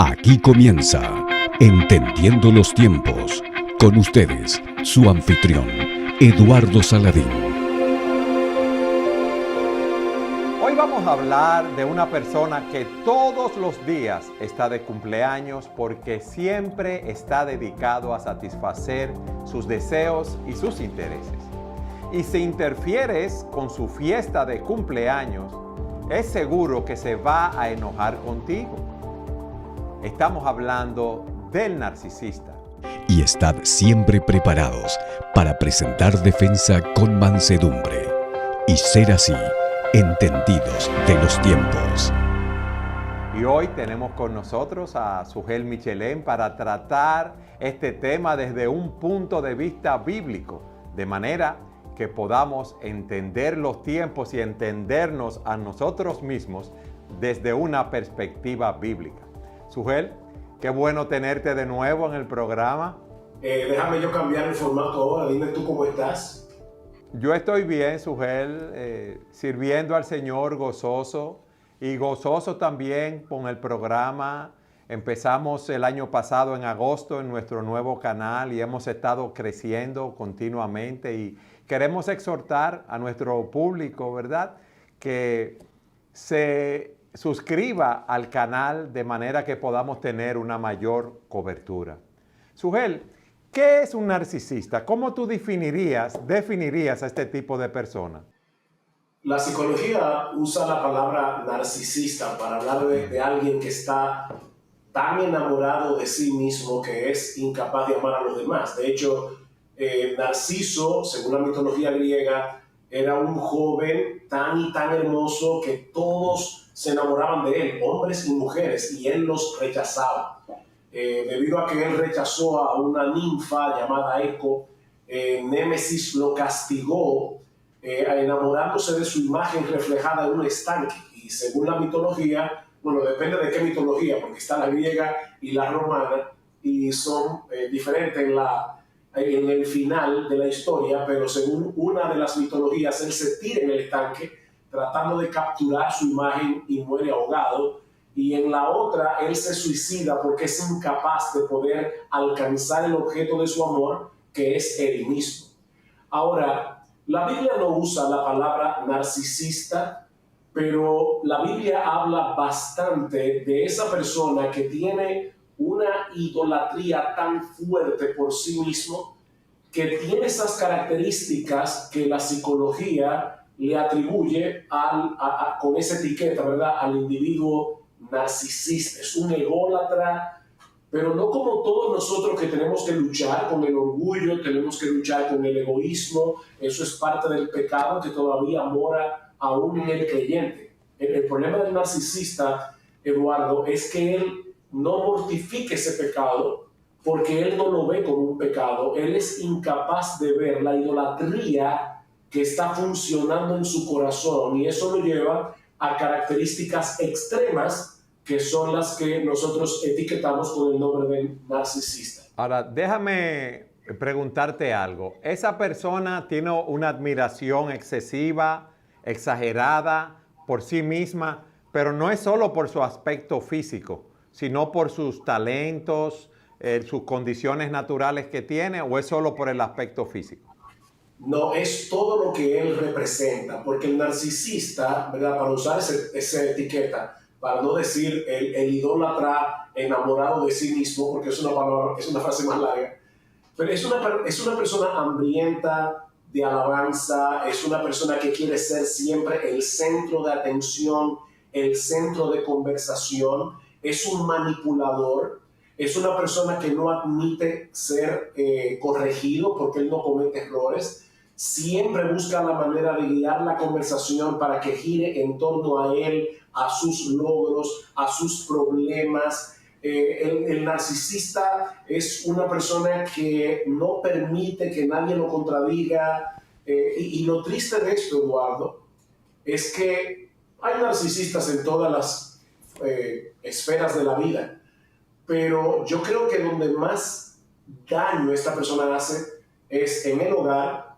Aquí comienza Entendiendo los Tiempos. Con ustedes, su anfitrión, Eduardo Saladín. Hoy vamos a hablar de una persona que todos los días está de cumpleaños porque siempre está dedicado a satisfacer sus deseos y sus intereses. Y si interfieres con su fiesta de cumpleaños, es seguro que se va a enojar contigo. Estamos hablando del narcisista. Y estad siempre preparados para presentar defensa con mansedumbre y ser así entendidos de los tiempos. Y hoy tenemos con nosotros a Sugel Michelén para tratar este tema desde un punto de vista bíblico, de manera que podamos entender los tiempos y entendernos a nosotros mismos desde una perspectiva bíblica. Sugel, qué bueno tenerte de nuevo en el programa. Déjame yo cambiar el formato ahora. Dime tú cómo estás. Yo estoy bien, Sugel, sirviendo al Señor gozoso y gozoso también con el programa. Empezamos el año pasado en agosto en nuestro nuevo canal y hemos estado creciendo continuamente y queremos exhortar a nuestro público, ¿verdad?, que se suscriba al canal de manera que podamos tener una mayor cobertura. Sugel, ¿qué es un narcisista? ¿Cómo tú definirías a este tipo de persona? La psicología usa la palabra narcisista para hablar de alguien que está tan enamorado de sí mismo que es incapaz de amar a los demás. De hecho, Narciso, según la mitología griega, era un joven tan hermoso que todos se enamoraban de él, hombres y mujeres, y él los rechazaba. Debido a que él rechazó a una ninfa llamada Eco, Némesis lo castigó enamorándose de su imagen reflejada en un estanque. Y según la mitología, bueno, depende de qué mitología, porque está la griega y la romana, y son diferentes en el final de la historia, pero según una de las mitologías, él se tira en el estanque tratando de capturar su imagen y muere ahogado, y en la otra él se suicida porque es incapaz de poder alcanzar el objeto de su amor, que es él mismo. Ahora, la Biblia no usa la palabra narcisista, pero la Biblia habla bastante de esa persona que tiene una idolatría tan fuerte por sí mismo, que tiene esas características que la psicología le atribuye con esa etiqueta, ¿verdad?, al individuo narcisista. Es un ególatra, pero no como todos nosotros, que tenemos que luchar con el orgullo, tenemos que luchar con el egoísmo. Eso es parte del pecado que todavía mora aún en el creyente. El problema del narcisista, Eduardo, es que él no mortifica ese pecado porque él no lo ve como un pecado. Él es incapaz de ver la idolatría que está funcionando en su corazón, y eso lo lleva a características extremas que son las que nosotros etiquetamos con el nombre de narcisista. Ahora, déjame preguntarte algo. ¿Esa persona tiene una admiración excesiva, exagerada por sí misma, pero no es solo por su aspecto físico, sino por sus talentos, sus condiciones naturales que tiene, o es solo por el aspecto físico? No, es todo lo que él representa, porque el narcisista, ¿verdad?, para usar esa etiqueta, para no decir el idólatra enamorado de sí mismo, porque es una frase más larga, pero es una persona hambrienta de alabanza, es una persona que quiere ser siempre el centro de atención, el centro de conversación, es un manipulador, es una persona que no admite ser corregido porque él no comete errores. Siempre busca la manera de guiar la conversación para que gire en torno a él, a sus logros, a sus problemas. El narcisista es una persona que no permite que nadie lo contradiga. Y lo triste de esto, Eduardo, es que hay narcisistas en todas las esferas de la vida, pero yo creo que donde más daño esta persona hace es en el hogar,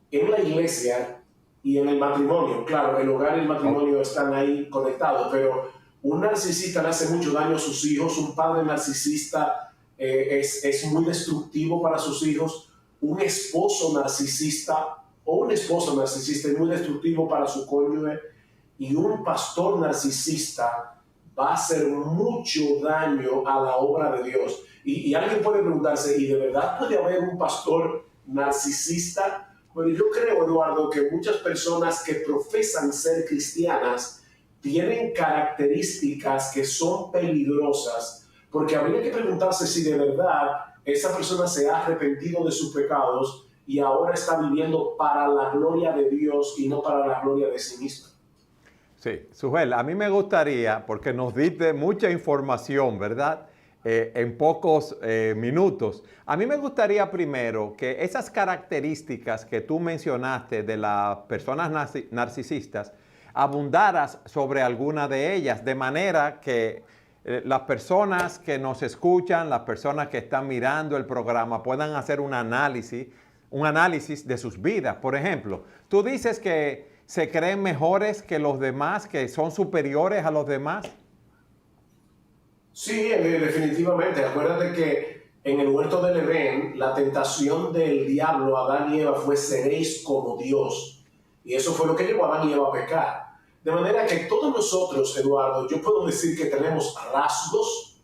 en la iglesia y en el matrimonio. Claro, el hogar y el matrimonio están ahí conectados, pero Un narcisista le hace mucho daño a sus hijos, un padre narcisista es muy destructivo para sus hijos, un esposo narcisista o una esposa narcisista es muy destructivo para su cónyuge, y un pastor narcisista va a hacer mucho daño a la obra de Dios. Y alguien puede preguntarse, ¿y de verdad puede haber un pastor narcisista? Bueno, yo creo, Eduardo, que muchas personas que profesan ser cristianas tienen características que son peligrosas, porque habría que preguntarse si de verdad esa persona se ha arrepentido de sus pecados y ahora está viviendo para la gloria de Dios y no para la gloria de sí misma. Sí, Sujel, a mí me gustaría, porque nos diste mucha información, ¿verdad? En pocos minutos. A mí me gustaría primero que esas características que tú mencionaste de las personas narcisistas, abundaras sobre alguna de ellas, de manera que las personas que nos escuchan, las personas que están mirando el programa, puedan hacer un análisis de sus vidas. Por ejemplo, tú dices que se creen mejores que los demás, que son superiores a los demás. Sí, definitivamente. Acuérdate que en el huerto del Edén, la tentación del diablo a Adán y Eva fue: seréis como Dios. Y eso fue lo que llevó a Adán y Eva a pecar. De manera que todos nosotros, Eduardo, yo puedo decir que tenemos rasgos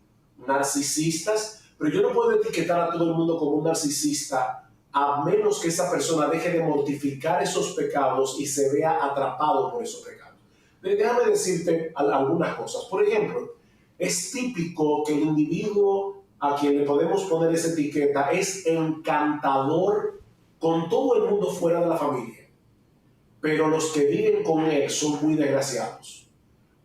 narcisistas, pero yo no puedo etiquetar a todo el mundo como un narcisista a menos que esa persona deje de mortificar esos pecados y se vea atrapado por esos pecados. Déjame decirte algunas cosas. Por ejemplo, es típico que el individuo a quien le podemos poner esa etiqueta es encantador con todo el mundo fuera de la familia, pero los que viven con él son muy desgraciados,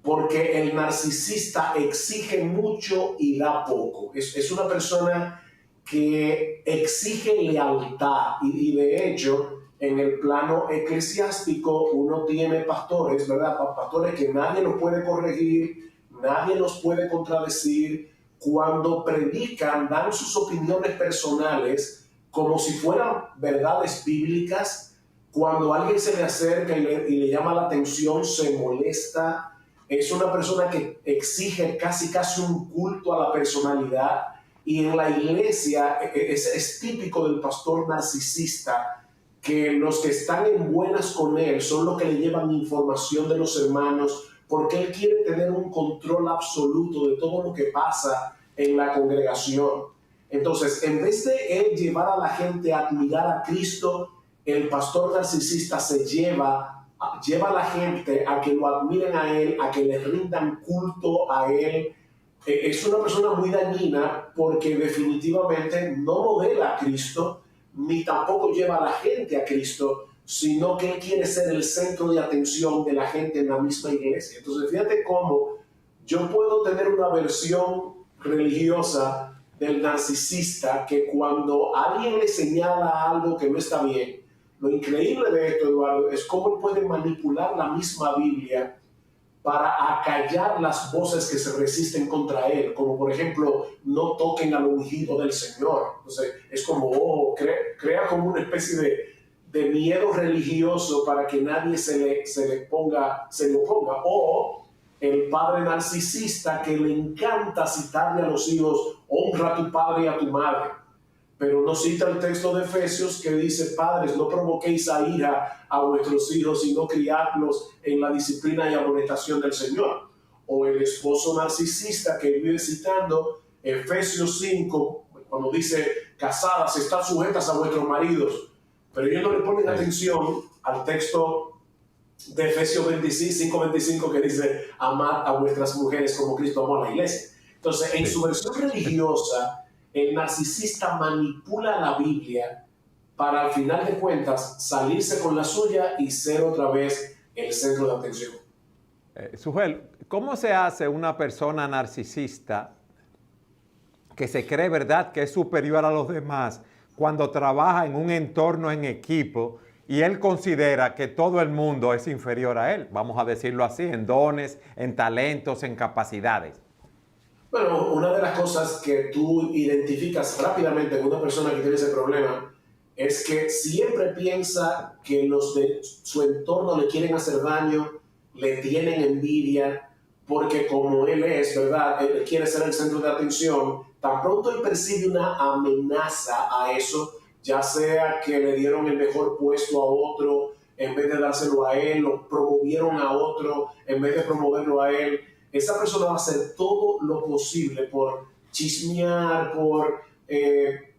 porque el narcisista exige mucho y da poco. Es una persona que exige lealtad y de hecho en el plano eclesiástico uno tiene pastores, ¿verdad? Pastores que nadie los puede corregir, nadie los puede contradecir. Cuando predican, dan sus opiniones personales como si fueran verdades bíblicas. Cuando alguien se le acerca y le llama la atención, se molesta. Es una persona que exige casi un culto a la personalidad. Y en la iglesia es típico del pastor narcisista que los que están en buenas con él son los que le llevan información de los hermanos, porque él quiere tener un control absoluto de todo lo que pasa en la congregación. Entonces, en vez de él llevar a la gente a admirar a Cristo, el pastor narcisista se lleva a la gente a que lo admiren a él, a que le rindan culto a él. Es una persona muy dañina porque definitivamente no modela a Cristo, ni tampoco lleva a la gente a Cristo, sino que él quiere ser el centro de atención de la gente en la misma iglesia. Entonces, fíjate cómo yo puedo tener una versión religiosa del narcisista que cuando alguien le señala algo que no está bien, lo increíble de esto, Eduardo, es cómo él puede manipular la misma Biblia para acallar las voces que se resisten contra él, como por ejemplo, no toquen al ungido del Señor. Entonces, es como, crea como una especie de miedo religioso para que nadie se le oponga. O el padre narcisista que le encanta citarle a los hijos: honra a tu padre y a tu madre. Pero no cita el texto de Efesios que dice: padres, no provoquéis a ira a vuestros hijos, sino criadlos en la disciplina y amonestación del Señor. O el esposo narcisista que vive citando Efesios 5, cuando dice: casadas, estad sujetas a vuestros maridos. Pero ellos no le ponen atención al texto de Efesios 5:25 que dice: amad a vuestras mujeres como Cristo amó a la iglesia. Entonces, en su versión religiosa, el narcisista manipula la Biblia para, al final de cuentas, salirse con la suya y ser otra vez el centro de atención. Sujel, ¿cómo se hace una persona narcisista que se cree, verdad, que es superior a los demás cuando trabaja en un entorno en equipo y él considera que todo el mundo es inferior a él? Vamos a decirlo así, en dones, en talentos, en capacidades. Bueno, una de las cosas que tú identificas rápidamente en una persona que tiene ese problema es que siempre piensa que los de su entorno le quieren hacer daño, le tienen envidia, porque como él es, ¿verdad? Él quiere ser el centro de atención. Tan pronto él percibe una amenaza a eso, ya sea que le dieron el mejor puesto a otro en vez de dárselo a él, o promovieron a otro en vez de promoverlo a él, esa persona va a hacer todo lo posible por chismear, por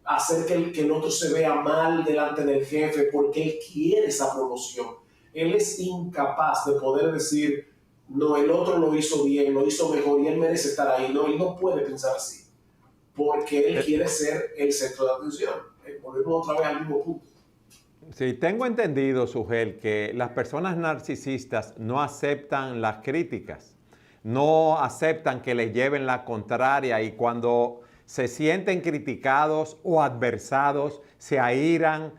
hacer que el otro se vea mal delante del jefe, porque él quiere esa promoción. Él es incapaz de poder decir, no, el otro lo hizo bien, lo hizo mejor y él merece estar ahí. No, él no puede pensar así, porque él quiere ser el centro de atención. Volvemos otra vez al mismo punto. Sí, tengo entendido, Sugel, que las personas narcisistas no aceptan las críticas, no aceptan que les lleven la contraria, y cuando se sienten criticados o adversados, se airan,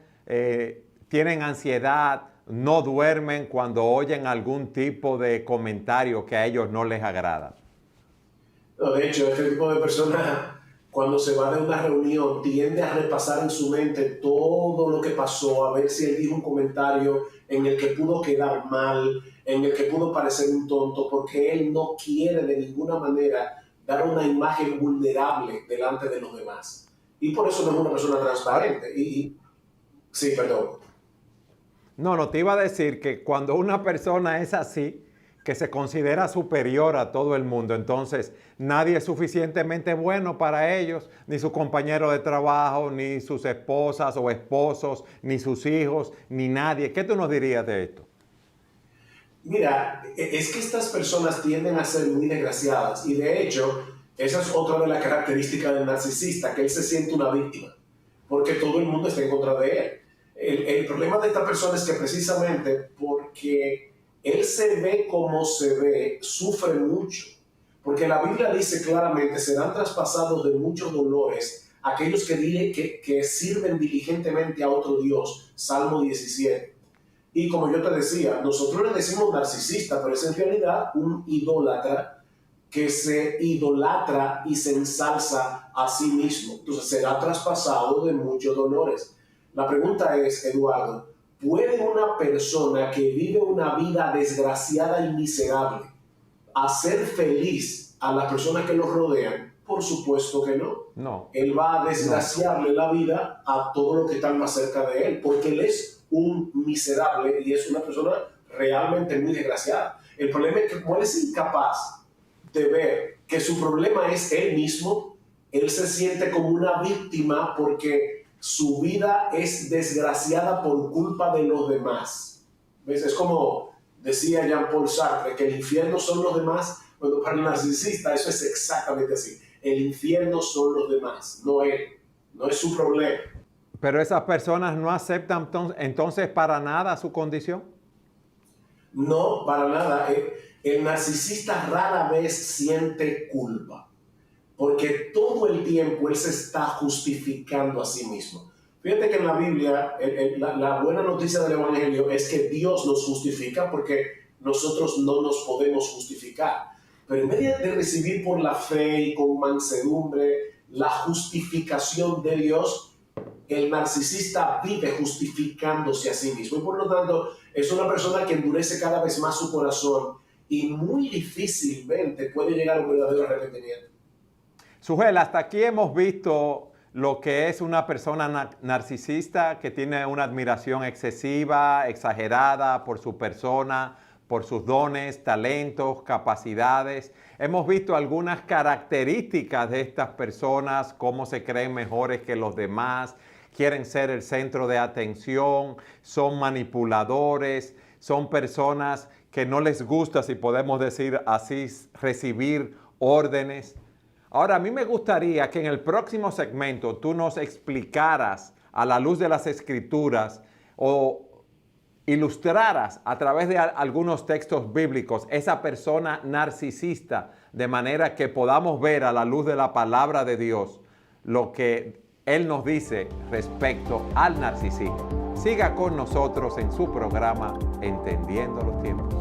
tienen ansiedad, no duermen cuando oyen algún tipo de comentario que a ellos no les agrada. No, de hecho, este tipo de personas, cuando se va de una reunión, tiende a repasar en su mente todo lo que pasó, a ver si él dijo un comentario en el que pudo quedar mal, en el que pudo parecer un tonto, porque él no quiere de ninguna manera dar una imagen vulnerable delante de los demás. Y por eso no es una persona transparente. Sí, perdón. No, te iba a decir que cuando una persona es así, que se considera superior a todo el mundo, entonces nadie es suficientemente bueno para ellos, ni su compañero de trabajo, ni sus esposas o esposos, ni sus hijos, ni nadie. ¿Qué tú nos dirías de esto? Mira, es que estas personas tienden a ser muy desgraciadas, y de hecho, esa es otra de las características del narcisista, que él se siente una víctima, porque todo el mundo está en contra de él. El problema de esta persona es que precisamente porque él se ve como se ve, sufre mucho. Porque la Biblia dice claramente, serán traspasados de muchos dolores aquellos que sirven diligentemente a otro Dios. Salmo 17. Y como yo te decía, nosotros le decimos narcisista, pero es en realidad un idólatra que se idolatra y se ensalza a sí mismo. Entonces será traspasado de muchos dolores. La pregunta es, Eduardo, ¿puede una persona que vive una vida desgraciada y miserable hacer feliz a las personas que lo rodean? Por supuesto que no. No. Él va a desgraciarle la vida a todos los que están más cerca de él, porque él es un miserable y es una persona realmente muy desgraciada. El problema es que como él es incapaz de ver que su problema es él mismo, él se siente como una víctima porque su vida es desgraciada por culpa de los demás. ¿Ves? Es como decía Jean-Paul Sartre, que el infierno son los demás. Bueno, para el narcisista eso es exactamente así. El infierno son los demás, no él. No es su problema. Pero esas personas no aceptan entonces para nada su condición. No, para nada. El narcisista rara vez siente culpa, porque todo el tiempo él se está justificando a sí mismo. Fíjate que en la Biblia, la buena noticia del Evangelio es que Dios nos justifica porque nosotros no nos podemos justificar. Pero en vez de recibir por la fe y con mansedumbre la justificación de Dios, el narcisista vive justificándose a sí mismo. Y por lo tanto, es una persona que endurece cada vez más su corazón y muy difícilmente puede llegar a un verdadero arrepentimiento. Sugel, hasta aquí hemos visto lo que es una persona narcisista que tiene una admiración excesiva, exagerada por su persona, por sus dones, talentos, capacidades. Hemos visto algunas características de estas personas, cómo se creen mejores que los demás, quieren ser el centro de atención, son manipuladores, son personas que no les gusta, si podemos decir así, recibir órdenes. Ahora, a mí me gustaría que en el próximo segmento tú nos explicaras a la luz de las Escrituras o ilustraras a través de algunos textos bíblicos esa persona narcisista, de manera que podamos ver a la luz de la palabra de Dios lo que Él nos dice respecto al narcisismo. Siga con nosotros en su programa Entendiendo los Tiempos.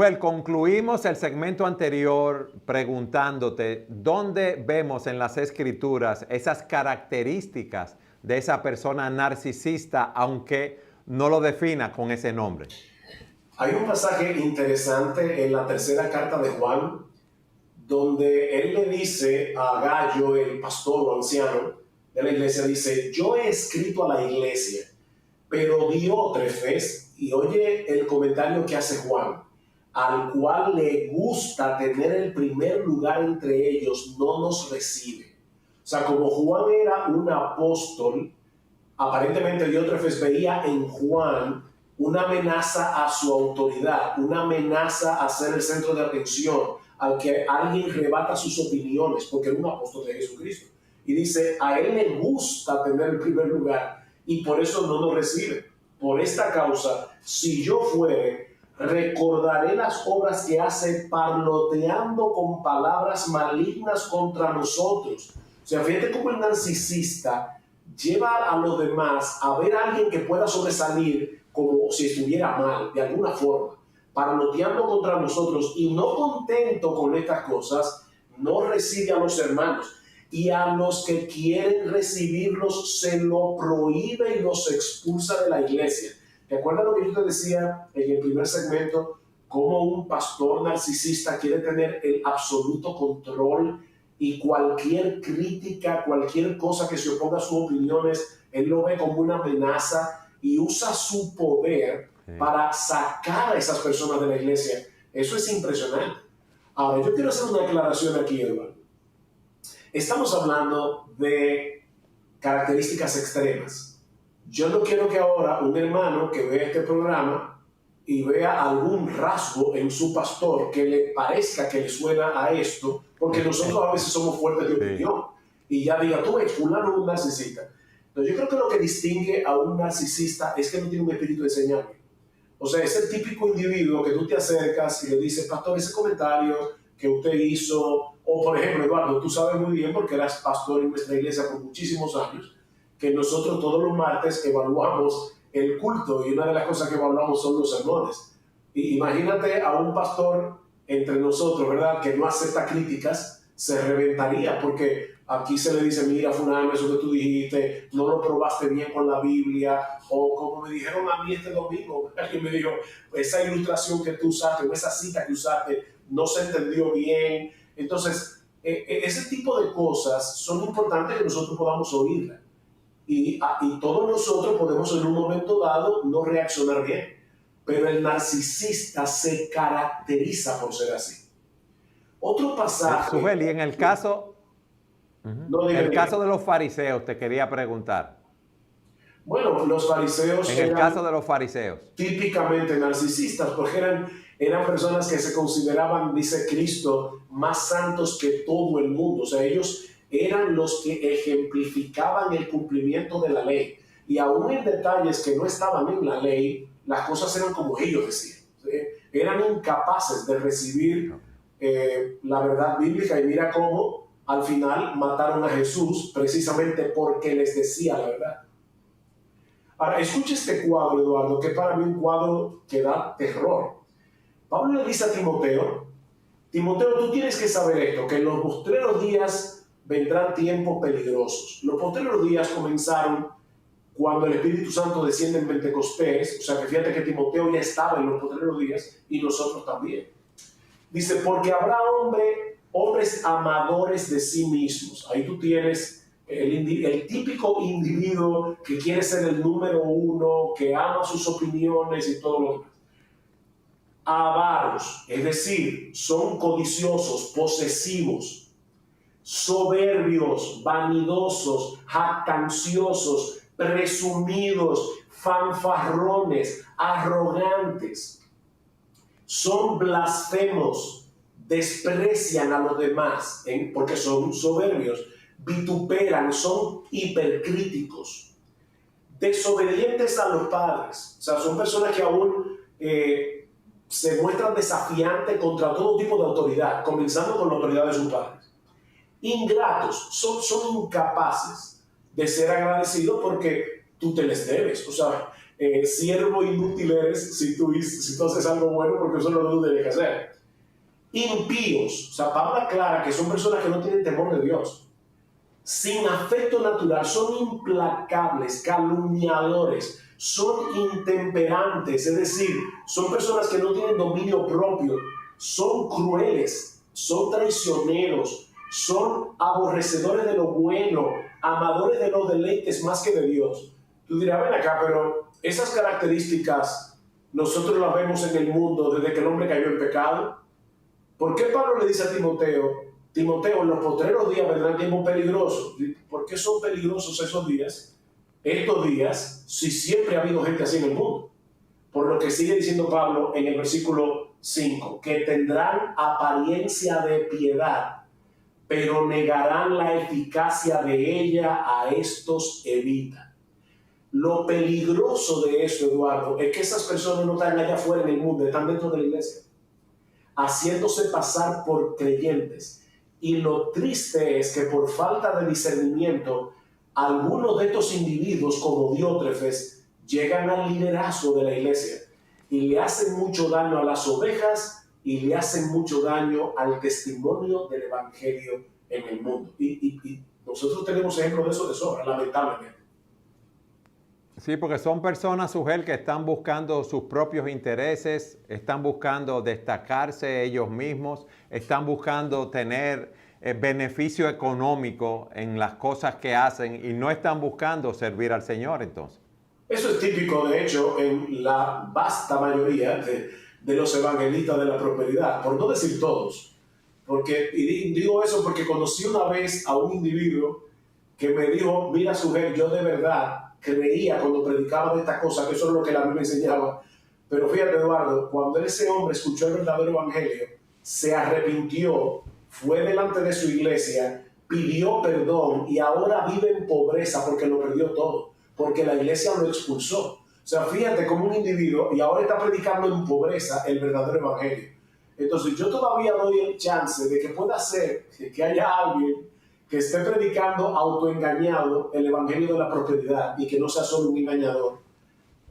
Sujel, concluimos el segmento anterior preguntándote dónde vemos en las Escrituras esas características de esa persona narcisista, aunque no lo defina con ese nombre. Hay un pasaje interesante en la tercera carta de Juan, donde él le dice a Gallo, el pastor o anciano de la iglesia, dice: yo he escrito a la iglesia, pero Diótrefes, y oye el comentario que hace Juan, al cual le gusta tener el primer lugar entre ellos, no nos recibe. O sea, como Juan era un apóstol, aparentemente Diótrefes veía en Juan una amenaza a su autoridad, una amenaza a ser el centro de atención, al que alguien rebata sus opiniones, porque era un apóstol de Jesucristo. Y dice, a él le gusta tener el primer lugar, y por eso no nos recibe. Por esta causa, si yo fuere, recordaré las obras que hace, parloteando con palabras malignas contra nosotros. O sea, fíjate cómo el narcisista lleva a los demás a ver a alguien que pueda sobresalir como si estuviera mal, de alguna forma, parloteando contra nosotros, y no contento con estas cosas, no recibe a los hermanos, y a los que quieren recibirlos se lo prohíbe y los expulsa de la iglesia. ¿Te acuerdas lo que yo te decía en el primer segmento? Cómo un pastor narcisista quiere tener el absoluto control, y cualquier crítica, cualquier cosa que se oponga a sus opiniones, él lo ve como una amenaza y usa su poder para sacar a esas personas de la iglesia. Eso es impresionante. Ahora, yo quiero hacer una aclaración aquí, Eduardo. Estamos hablando de características extremas. Yo no quiero que ahora un hermano que vea este programa y vea algún rasgo en su pastor que le parezca que le suena a esto, porque nosotros a veces somos fuertes de opinión, y ya diga, tú ves, fulano es un narcisista. Entonces yo creo que lo que distingue a un narcisista es que no tiene un espíritu de enseñarme. O sea, es el típico individuo que tú te acercas y le dices, pastor, ese comentario que usted hizo, o por ejemplo, Eduardo, tú sabes muy bien, porque eras pastor en nuestra iglesia por muchísimos años, que nosotros todos los martes evaluamos el culto, y una de las cosas que evaluamos son los sermones. Y imagínate a un pastor entre nosotros, ¿verdad?, que no acepta críticas, se reventaría, porque aquí se le dice, mira, fulano, eso que tú dijiste, no lo probaste bien con la Biblia, o como me dijeron a mí este domingo, alguien me dijo, esa ilustración que tú usaste, o esa cita que usaste, no se entendió bien. Entonces, ese tipo de cosas son importantes que nosotros podamos oírlas. Y todos nosotros podemos en un momento dado no reaccionar bien, pero el narcisista se caracteriza por ser así. Otro pasaje... Sujel, y en el caso, en el caso de los fariseos, te quería preguntar. Bueno, los fariseos... En el caso de los fariseos. Típicamente narcisistas, porque eran personas que se consideraban, dice Cristo, más santos que todo el mundo. O sea, ellos eran los que ejemplificaban el cumplimiento de la ley. Y aún en detalles que no estaban en la ley, las cosas eran como ellos decían. ¿Sí? Eran incapaces de recibir la verdad bíblica, y mira cómo al final mataron a Jesús precisamente porque les decía la verdad. Ahora, escucha este cuadro, Eduardo, que para mí es un cuadro que da terror. Pablo le dice a Timoteo, Timoteo, tú tienes que saber esto, que en los postreros días vendrán tiempos peligrosos. Los postreros días comenzaron cuando el Espíritu Santo desciende en Pentecostés. O sea, que fíjate que Timoteo ya estaba en los postreros días, y nosotros también. Dice, porque habrá hombres amadores de sí mismos. Ahí tú tienes el típico individuo que quiere ser el número uno, que ama sus opiniones y todo lo demás. Avaros, es decir, son codiciosos, posesivos, soberbios, vanidosos, jactanciosos, presumidos, fanfarrones, arrogantes. Son blasfemos, desprecian a los demás, porque son soberbios, vituperan, son hipercríticos, desobedientes a los padres. O sea, son personas que aún se muestran desafiantes contra todo tipo de autoridad, comenzando con la autoridad de sus padres. Ingratos, son incapaces de ser agradecidos porque tú te les debes. O sea, siervo inútil eres si tú haces algo bueno, porque eso no lo tienes que hacer. Impíos, o sea, Pablo aclara que son personas que no tienen temor de Dios, sin afecto natural, son implacables, calumniadores, son intemperantes, es decir, son personas que no tienen dominio propio, son crueles, son traicioneros, son aborrecedores de lo bueno, amadores de los deleites más que de Dios. Tú dirás, ven acá, pero esas características nosotros las vemos en el mundo desde que el hombre cayó en pecado. ¿Por qué Pablo le dice a Timoteo, en los postreros días vendrán tiempos peligrosos? ¿Por qué son peligrosos esos días? Estos días, si siempre ha habido gente así en el mundo. Por lo que sigue diciendo Pablo en el versículo 5, que tendrán apariencia de piedad, pero negarán la eficacia de ella, a estos evita. Lo peligroso de eso, Eduardo, es que esas personas no están allá afuera en el mundo, están dentro de la iglesia, haciéndose pasar por creyentes. Y lo triste es que por falta de discernimiento, algunos de estos individuos, como Diótrefes, llegan al liderazgo de la iglesia y le hacen mucho daño a las ovejas y le hacen mucho daño al testimonio del evangelio en el mundo. Y nosotros tenemos ejemplos de eso de sobra, lamentablemente. Sí, porque son personas, Sugel, que están buscando sus propios intereses, están buscando destacarse ellos mismos, están buscando tener beneficio económico en las cosas que hacen y no están buscando servir al Señor, entonces. Eso es típico, de hecho, en la vasta mayoría de los evangelistas de la prosperidad, por no decir todos. Y digo eso porque conocí una vez a un individuo que me dijo, mira, Sugel, yo de verdad creía cuando predicaba de esta cosa, que eso es lo que la Biblia enseñaba, pero fíjate, Eduardo, cuando ese hombre escuchó el verdadero evangelio, se arrepintió, fue delante de su iglesia, pidió perdón y ahora vive en pobreza porque lo perdió todo, porque la iglesia lo expulsó. O sea, fíjate como un individuo y ahora está predicando en pobreza el verdadero evangelio. Entonces yo todavía doy el chance de que pueda ser que haya alguien que esté predicando autoengañado el evangelio de la prosperidad y que no sea solo un engañador.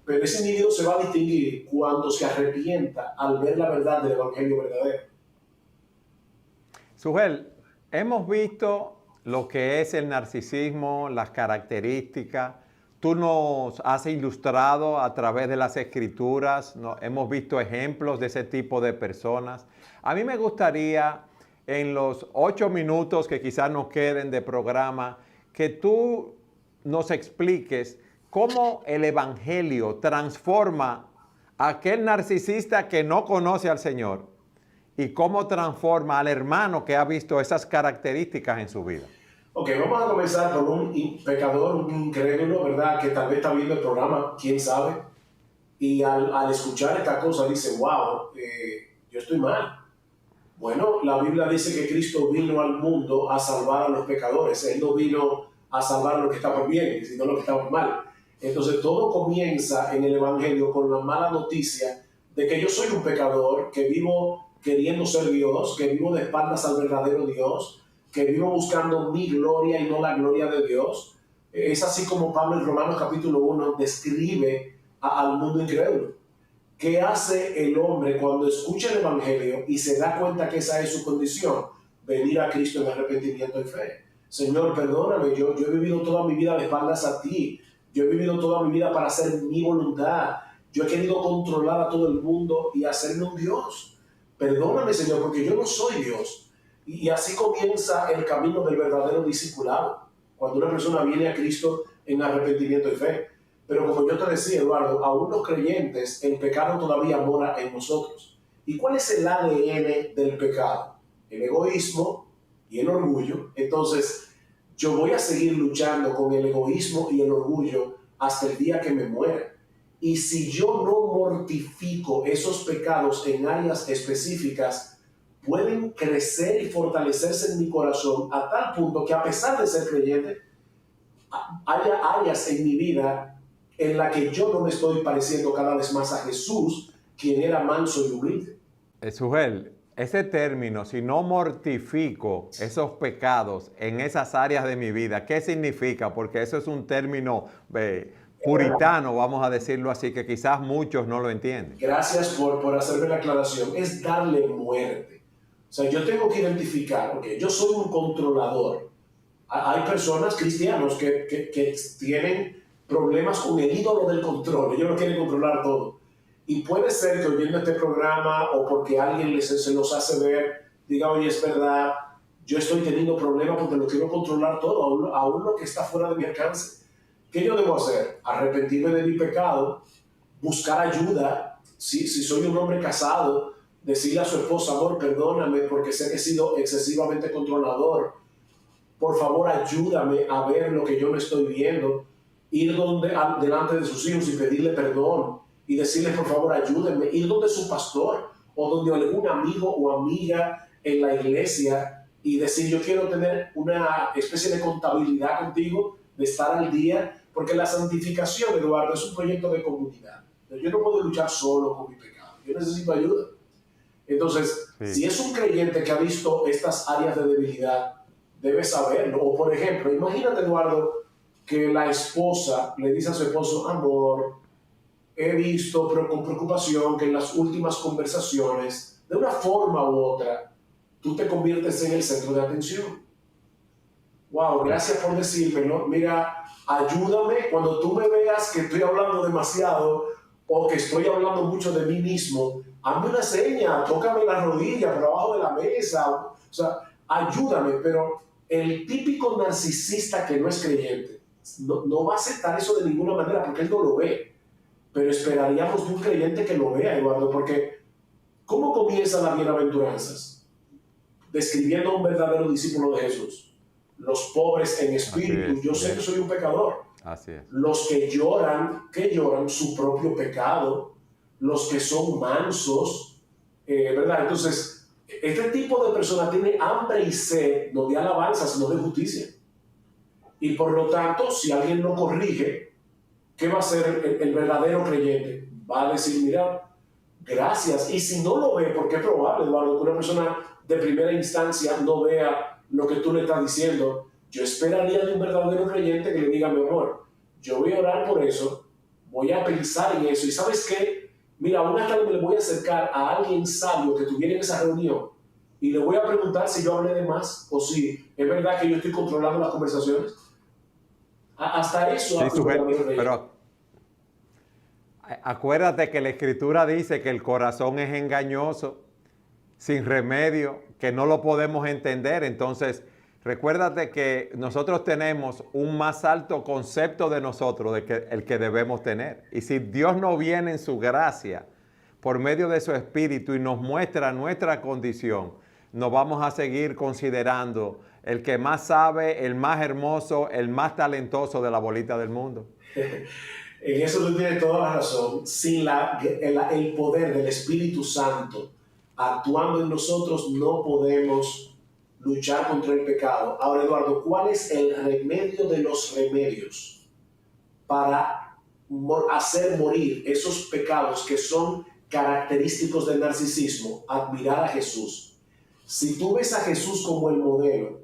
Pero ese individuo se va a distinguir cuando se arrepienta al ver la verdad del evangelio verdadero. Sugel, hemos visto lo que es el narcisismo, las características. Tú nos has ilustrado a través de las escrituras, ¿no? Hemos visto ejemplos de ese tipo de personas. A mí me gustaría, en los 8 minutos que quizás nos queden de programa, que tú nos expliques cómo el evangelio transforma a aquel narcisista que no conoce al Señor y cómo transforma al hermano que ha visto esas características en su vida. Ok, vamos a comenzar por un pecador, un incrédulo, ¿verdad? Que tal vez está viendo el programa, quién sabe, y al escuchar esta cosa dice, wow, yo estoy mal. Bueno, la Biblia dice que Cristo vino al mundo a salvar a los pecadores. Él no vino a salvar a los que estaban bien, sino a los que estaban mal. Entonces todo comienza en el Evangelio con la mala noticia de que yo soy un pecador, que vivo queriendo ser Dios, que vivo de espaldas al verdadero Dios, que vivo buscando mi gloria y no la gloria de Dios. Es así como Pablo en Romanos capítulo 1 describe al mundo incrédulo. ¿Qué hace el hombre cuando escucha el evangelio y se da cuenta que esa es su condición? Venir a Cristo en arrepentimiento y fe. Señor, perdóname, yo he vivido toda mi vida de espaldas a ti. Yo he vivido toda mi vida para hacer mi voluntad. Yo he querido controlar a todo el mundo y hacerme un Dios. Perdóname, Señor, porque yo no soy Dios. Y así comienza el camino del verdadero discipulado. Cuando una persona viene a Cristo en arrepentimiento y fe. Pero como yo te decía, Eduardo, aún los creyentes, el pecado todavía mora en nosotros. ¿Y cuál es el ADN del pecado? El egoísmo y el orgullo. Entonces, yo voy a seguir luchando con el egoísmo y el orgullo hasta el día que me muera. Y si yo no mortifico esos pecados en áreas específicas, pueden crecer y fortalecerse en mi corazón a tal punto que a pesar de ser creyente, haya áreas en mi vida en la que yo no me estoy pareciendo cada vez más a Jesús, quien era manso y humilde. Sugel, ese término, si no mortifico esos pecados en esas áreas de mi vida, ¿qué significa? Porque eso es un término puritano, vamos a decirlo así, que quizás muchos no lo entienden. Gracias por hacerme la aclaración. Es darle muerte. O sea, yo tengo que identificar, ok, yo soy un controlador. Hay personas, cristianos, que tienen problemas con el ídolo del control. Ellos no quieren controlar todo. Y puede ser que oyendo este programa o porque alguien se los hace ver, diga, oye, es verdad, yo estoy teniendo problemas porque lo quiero controlar todo, aún lo que está fuera de mi alcance. ¿Qué yo debo hacer? Arrepentirme de mi pecado, buscar ayuda. Si soy un hombre casado, decirle a su esposa, amor, perdóname porque sé que he sido excesivamente controlador. Por favor, ayúdame a ver lo que yo no estoy viendo. Ir delante de sus hijos y pedirle perdón y decirle, por favor, ayúdenme. Ir donde su pastor o donde algún amigo o amiga en la iglesia y decir, yo quiero tener una especie de contabilidad contigo, de estar al día, porque la santificación, Eduardo, es un proyecto de comunidad. Yo no puedo luchar solo con mi pecado, yo necesito ayuda. Entonces, si es un creyente que ha visto estas áreas de debilidad, debe saberlo. O por ejemplo, imagínate, Eduardo, que la esposa le dice a su esposo, amor, he visto con preocupación que en las últimas conversaciones, de una forma u otra, tú te conviertes en el centro de atención. Wow, gracias por decírmelo. Mira, ayúdame cuando tú me veas que estoy hablando demasiado o que estoy hablando mucho de mí mismo. Hazme una seña, tócame la rodilla por abajo de la mesa. O sea, ayúdame. Pero el típico narcisista que no es creyente no va a aceptar eso de ninguna manera porque él no lo ve. Pero esperaríamos de un creyente que lo vea, Eduardo, porque ¿cómo comienzan las bienaventuranzas? Describiendo a un verdadero discípulo de Jesús. Los pobres en espíritu, yo sé que soy un pecador. Así es. Los que lloran su propio pecado, los que son mansos, ¿verdad? Entonces, este tipo de persona tiene hambre y sed, no de alabanza, sino de justicia. Y por lo tanto, si alguien lo corrige, ¿qué va a hacer el verdadero creyente? Va a decir, mira, gracias. Y si no lo ve, porque es probable, Eduardo, que una persona de primera instancia no vea lo que tú le estás diciendo, yo esperaría de un verdadero creyente que le diga, mi amor, yo voy a orar por eso, voy a pensar en eso. Y ¿sabes qué? Mira, una tarde me le voy a acercar a alguien sabio que tuviera en esa reunión y le voy a preguntar si yo hablé de más o si es verdad que yo estoy controlando las conversaciones. Hasta eso. Sí, pero acuérdate que la Escritura dice que el corazón es engañoso, sin remedio, que no lo podemos entender. Entonces, recuérdate que nosotros tenemos un más alto concepto de nosotros, el que debemos tener. Y si Dios no viene en su gracia, por medio de su Espíritu, y nos muestra nuestra condición, nos vamos a seguir considerando el que más sabe, el más hermoso, el más talentoso de la bolita del mundo. En eso tú tienes toda la razón. Sin el poder del Espíritu Santo actuando en nosotros, no podemos luchar contra el pecado. Ahora, Eduardo, ¿cuál es el remedio de los remedios para hacer morir esos pecados que son característicos del narcisismo? Admirar a Jesús. Si tú ves a Jesús como el modelo,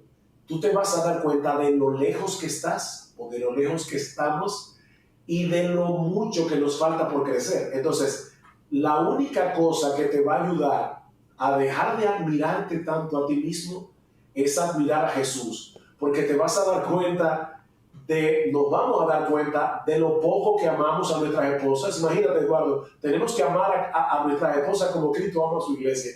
tú te vas a dar cuenta de lo lejos que estás o de lo lejos que estamos y de lo mucho que nos falta por crecer. Entonces, la única cosa que te va a ayudar a dejar de admirarte tanto a ti mismo es admirar a Jesús, porque te vas a dar cuenta nos vamos a dar cuenta de lo poco que amamos a nuestras esposas. Imagínate, Eduardo, tenemos que amar a nuestras esposas como Cristo ama a su iglesia.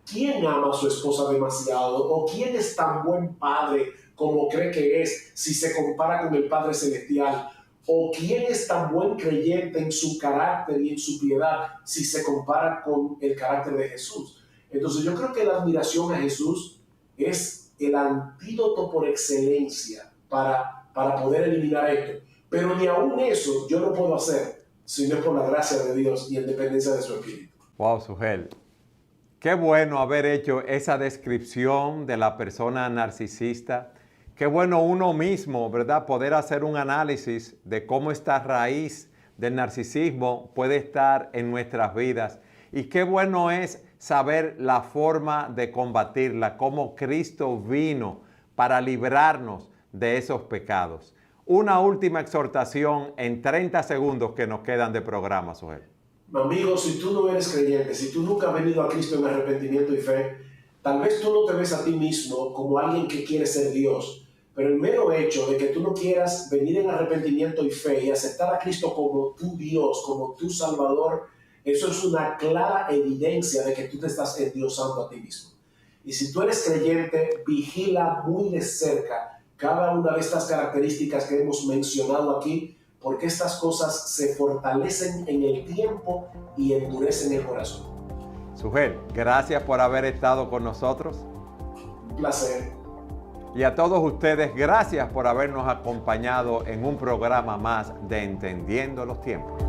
¿Quién ama a su esposa demasiado? ¿O quién es tan buen padre como cree que es si se compara con el Padre Celestial? ¿O quién es tan buen creyente en su carácter y en su piedad si se compara con el carácter de Jesús? Entonces yo creo que la admiración a Jesús es el antídoto por excelencia para poder eliminar esto. Pero ni aún eso yo no puedo hacer si no es por la gracia de Dios y en dependencia de su Espíritu. Wow, Sugel. Qué bueno haber hecho esa descripción de la persona narcisista. Qué bueno uno mismo, ¿verdad? Poder hacer un análisis de cómo esta raíz del narcisismo puede estar en nuestras vidas. Y qué bueno es saber la forma de combatirla, cómo Cristo vino para librarnos de esos pecados. Una última exhortación en 30 segundos que nos quedan de programa, Sugel. Amigo, si tú no eres creyente, si tú nunca has venido a Cristo en arrepentimiento y fe, tal vez tú no te ves a ti mismo como alguien que quiere ser Dios, pero el mero hecho de que tú no quieras venir en arrepentimiento y fe y aceptar a Cristo como tu Dios, como tu Salvador, eso es una clara evidencia de que tú te estás endiosando a ti mismo. Y si tú eres creyente, vigila muy de cerca cada una de estas características que hemos mencionado aquí, porque estas cosas se fortalecen en el tiempo y endurecen el corazón. Sugel, gracias por haber estado con nosotros. Un placer. Y a todos ustedes, gracias por habernos acompañado en un programa más de Entendiendo los Tiempos.